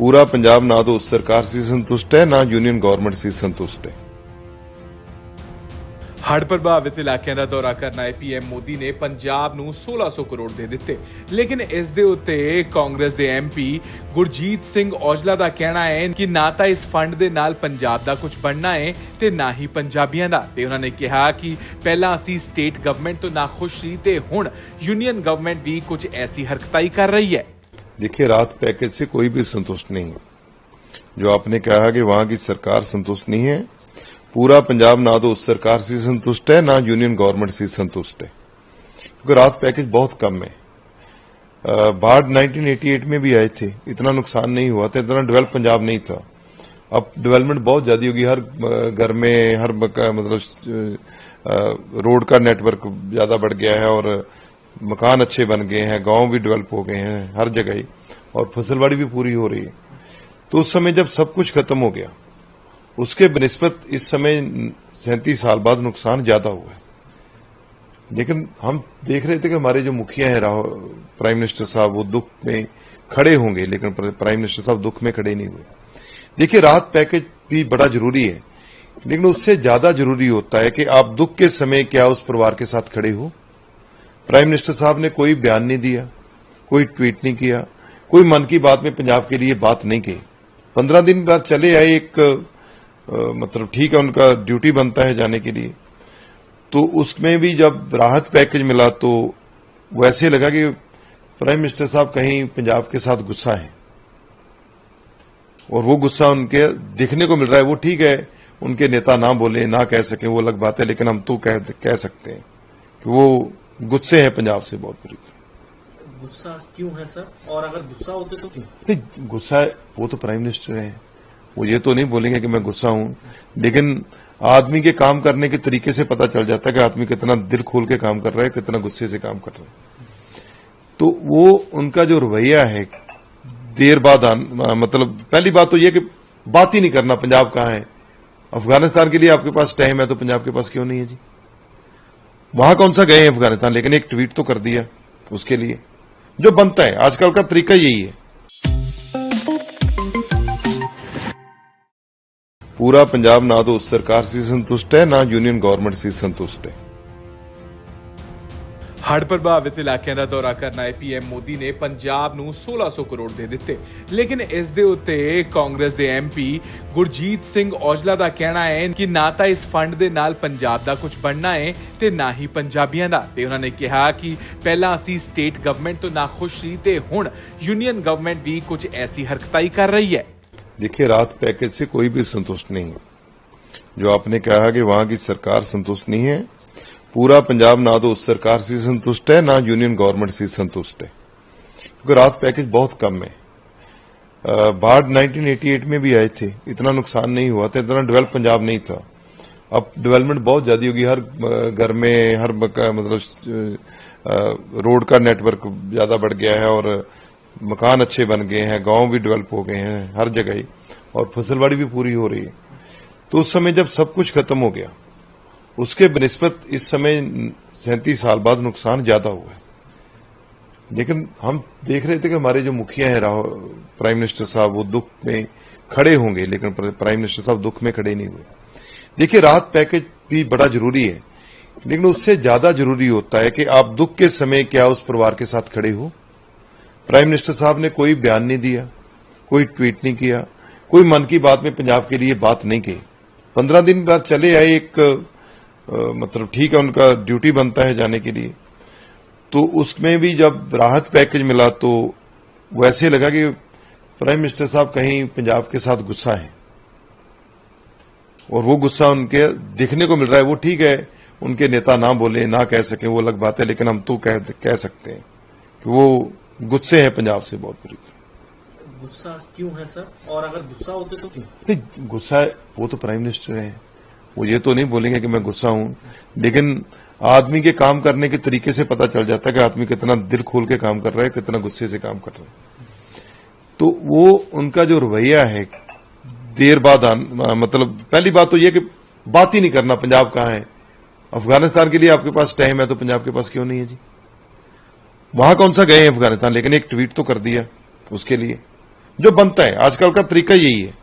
पूरा पंजाब ना तो उस सरकार से संतुष्ट है ना यूनियन गवर्नमेंट से संतुष्ट है। ਹੜ੍ਹ ਪ੍ਰਭਾਵਿਤ ਇਲਾਕਿਆਂ ਦਾ ਦੌਰਾ ਕਰਨ ਆਏ ਪੀਐਮ ਮੋਦੀ ਨੇ ਪੰਜਾਬ ਨੂੰ 1600 ਕਰੋੜ ਦੇ ਦਿੱਤੇ, ਲੇਕਿਨ ਇਸ ਦੇ ਉੱਤੇ ਕਾਂਗਰਸ ਦੇ ਐਮਪੀ ਗੁਰਜੀਤ ਸਿੰਘ ਔਜਲਾ ਦਾ ਕਹਿਣਾ ਹੈ ਕਿ ਨਾ ਤਾਂ ਇਸ ਫੰਡ ਦੇ ਨਾਲ ਪੰਜਾਬ ਦਾ ਕੁਝ ਬਣਨਾ ਹੈ ਤੇ ਨਾ ਹੀ ਪੰਜਾਬੀਆਂ ਦਾ। ਤੇ ਉਹਨਾਂ ਨੇ ਕਿਹਾ ਕਿ ਪਹਿਲਾਂ ਅਸੀਂ ਸਟੇਟ ਗਵਰਨਮੈਂਟ ਤੋਂ ਨਾਖੁਸ਼ ਸੀ ਤੇ ਹੁਣ यूनियन गवर्नमेंट भी कुछ ऐसी हरकतें कर रही है। देखिए, राहत पैकेज से कोई भी संतुष्ट नहीं है। जो आपने कहा कि वहां की सरकार संतुष्ट नहीं है, पूरा पंजाब ना तो उस सरकार से संतुष्ट है ना यूनियन गवर्नमेंट से संतुष्ट है, क्योंकि राहत पैकेज बहुत कम है। बाढ़ 1988 में भी आए थे, इतना नुकसान नहीं हुआ था, इतना डेवलप पंजाब नहीं था। अब डेवलपमेंट बहुत ज्यादा होगी, हर घर में हर मतलब रोड का नेटवर्क ज्यादा बढ़ गया है और मकान अच्छे बन गए हैं, गांव भी डेवलप हो गए हैं हर जगह ही, और फसलबाड़ी भी पूरी हो रही है। तो उस समय जब सब कुछ खत्म हो गया, उसके बनिस्बत इस समय 37 साल बाद नुकसान ज्यादा हुआ है। लेकिन हम देख रहे थे कि हमारे जो मुखिया हैं प्राइम मिनिस्टर साहब, वो दुख में खड़े होंगे, लेकिन प्राइम मिनिस्टर साहब दुख में खड़े नहीं हुए। देखिए, राहत पैकेज भी बड़ा जरूरी है, लेकिन उससे ज्यादा जरूरी होता है कि आप दुख के समय क्या उस परिवार के साथ खड़े हो। प्राइम मिनिस्टर साहब ने कोई बयान नहीं दिया, कोई ट्वीट नहीं किया, कोई मन की बात में पंजाब के लिए बात नहीं की। 15 दिन बाद चले आए, एक मतलब ठीक है, उनका ड्यूटी बनता है जाने के लिए। तो उसमें भी जब राहत पैकेज मिला तो वैसे लगा कि प्राइम मिनिस्टर साहब कहीं पंजाब के साथ गुस्सा है, और वो गुस्सा उनके दिखने को मिल रहा है। वो ठीक है, उनके नेता ना बोले ना कह सके, वो अलग बात है, लेकिन हम तो कह सकते हैं कि वो गुस्से हैं पंजाब से बहुत बुरी तरह। गुस्सा क्यों है सर? और अगर गुस्सा होते तो क्यों? नहीं, गुस्सा वो तो प्राइम मिनिस्टर हैं, वो ये तो नहीं बोलेंगे कि मैं गुस्सा हूं, लेकिन आदमी के काम करने के तरीके से पता चल जाता है कि आदमी कितना दिल खोल के काम कर रहा है, कितना गुस्से से काम कर रहा है। तो वो उनका जो रवैया है, देर बाद मतलब पहली बात तो ये कि बात ही नहीं करना पंजाब कहां है। अफगानिस्तान के लिए आपके पास टाइम है तो पंजाब के पास क्यों नहीं है जी? वहां कौन सा गए अफगानिस्तान, लेकिन एक ट्वीट तो कर दिया उसके लिए, जो बनता है। आजकल का तरीका यही है। पूरा पंजाब ना तो उस सरकार से संतुष्ट है ना यूनियन गवर्नमेंट से संतुष्ट है। ਹੜ੍ਹ ਪ੍ਰਭਾਵਿਤ ਇਲਾਕਿਆਂ ਦਾ ਦੌਰਾ ਕਰਨ ਆਏ ਪੀਐਮ ਮੋਦੀ ਨੇ ਪੰਜਾਬ ਨੂੰ 1600 ਕਰੋੜ ਦੇ ਦਿੱਤੇ, ਲੇਕਿਨ ਇਸ ਦੇ ਉੱਤੇ ਕਾਂਗਰਸ ਦੇ ਐਮਪੀ ਗੁਰਜੀਤ ਸਿੰਘ ਔਜਲਾ ਦਾ ਕਹਿਣਾ ਹੈ ਕਿ ਨਾ ਤਾਂ ਇਸ ਫੰਡ ਦੇ ਨਾਲ ਪੰਜਾਬ ਦਾ ਕੁਝ ਬਣਨਾ ਹੈ ਤੇ ਨਾ ਹੀ ਪੰਜਾਬੀਆਂ ਦਾ। ਤੇ ਉਹਨਾਂ ਨੇ ਕਿਹਾ ਕਿ ਪਹਿਲਾਂ ਅਸੀਂ ਸਟੇਟ ਗਵਰਨਮੈਂਟ ਤੋਂ ਨਾਖੁਸ਼ ਸੀ ਤੇ ਹੁਣ यूनियन गवर्नमेंट भी कुछ ऐसी हरकतें कर रही है। देखिए, राहत पैकेज से कोई भी संतुष्ट नहीं है। जो आपने कहा कि वहां की सरकार संतुष्ट नहीं है, पूरा पंजाब ना तो उस सरकार से संतुष्ट है ना यूनियन गवर्नमेंट से संतुष्ट है, क्योंकि राहत पैकेज बहुत कम है। बाढ़ 1988 में भी आए थे, इतना नुकसान नहीं हुआ था, इतना डेवलप पंजाब नहीं था। अब डेवलपमेंट बहुत ज्यादा होगी, हर घर में हर मतलब रोड का नेटवर्क ज्यादा बढ़ गया है और मकान अच्छे बन गए हैं, गांव भी डेवलप हो गए हैं हर जगह ही, और फसलबाड़ी भी पूरी हो रही है। तो उस समय जब सब कुछ खत्म हो गया, उसके बनिस्बत इस समय 37 साल बाद नुकसान ज्यादा हुआ है। लेकिन हम देख रहे थे कि हमारे जो मुखिया हैं प्राइम मिनिस्टर साहब, वो दुख में खड़े होंगे, लेकिन प्राइम मिनिस्टर साहब दुख में खड़े नहीं हुए। देखिए, राहत पैकेज भी बड़ा जरूरी है, लेकिन उससे ज्यादा जरूरी होता है कि आप दुख के समय क्या उस परिवार के साथ खड़े हो। प्राइम मिनिस्टर साहब ने कोई बयान नहीं दिया, कोई ट्वीट नहीं किया, कोई मन की बात में पंजाब के लिए बात नहीं की। 15 दिन बाद चले आए, एक मतलब ठीक है, उनका ड्यूटी बनता है जाने के लिए। तो उसमें भी जब राहत पैकेज मिला तो वैसे लगा कि प्राइम मिनिस्टर साहब कहीं पंजाब के साथ गुस्सा है, और वो गुस्सा उनके दिखने को मिल रहा है। वो ठीक है, उनके नेता ना बोले ना कह सके, वो अलग बात है, लेकिन हम तो कह सकते हैं कि वो गुस्से हैं पंजाब से बहुत बुरी तरह। गुस्सा क्यों है सर? और अगर गुस्सा होते तो क्यों? नहीं, गुस्सा वो तो प्राइम मिनिस्टर हैं, वो ये तो नहीं बोलेंगे कि मैं गुस्सा हूं, लेकिन आदमी के काम करने के तरीके से पता चल जाता है कि आदमी कितना दिल खोल के काम कर रहा है, कितना गुस्से से काम कर रहा है। तो वो उनका जो रवैया है, देर बाद मतलब पहली बात तो ये कि बात ही नहीं करना पंजाब कहां है। अफगानिस्तान के लिए आपके पास टाइम है तो पंजाब के पास क्यों नहीं है जी? वहां कौन सा गए अफगानिस्तान, लेकिन एक ट्वीट तो कर दिया उसके लिए, जो बनता है। आजकल का तरीका यही है।